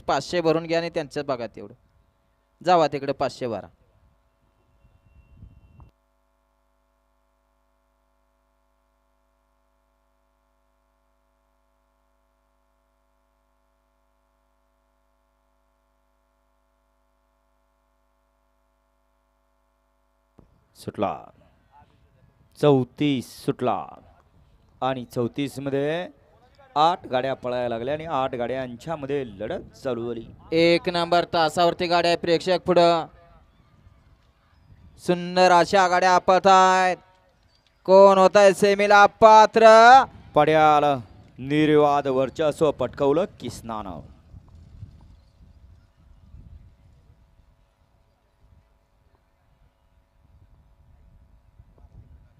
500 भरून घ्या आणि त्यांचं बघा तेवढं. जावा तिकडे 512. सुटला 34 सुटला आणि 34 मध्ये 8 गाड्या पळायला लागल्या आणि 8 गाड्यांच्या मध्ये लढत चालू झाली. 1 नंबर तासावरती गाड्या प्रेक्षक पुढं. सुंदर अशा गाड्या पळतायत. कोण होत आहे सेमीला पात्र? पड्याल निर्वाद वर्चस्व पटकवलं किसनानं.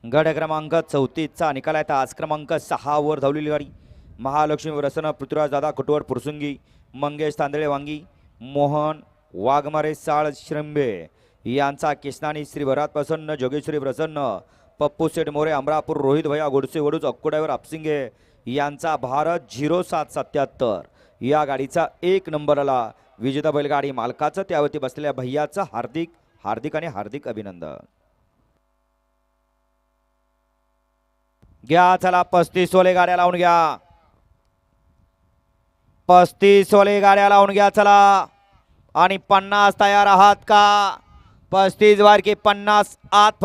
गड क्रमांक 34 चा निकाल आहे. आज क्रमांक 6 वर धावलेली गाडी महालक्ष्मी प्रसन्न पृथ्वीराज दादा कुटवर पुरसुंगी मंगेश तांदळे वांगी मोहन वाघमारे साळ श्रंबे यांचा किसनानी श्री भरात प्रसन्न जोगेश्वरी प्रसन्न पप्पू सेठ मोरे अमरापूर रोहित भैया गोडसे वडूज अक्कोड्यावर आपसिंगे यांचा भारत 0777 या गाडीचा 1 नंबर आला. विजेता बैलगाडी मालकाचं त्यावरती बसलेल्या भैयाचं हार्दिक हार्दिक आणि हार्दिक अभिनंदन. घ्या चला 35 वाले गाड्या लावून घ्या. 35 वाले गाड्या लावून घ्या चला. आणि 50 तयार आहात का? 35 वार की 50 आत फक्त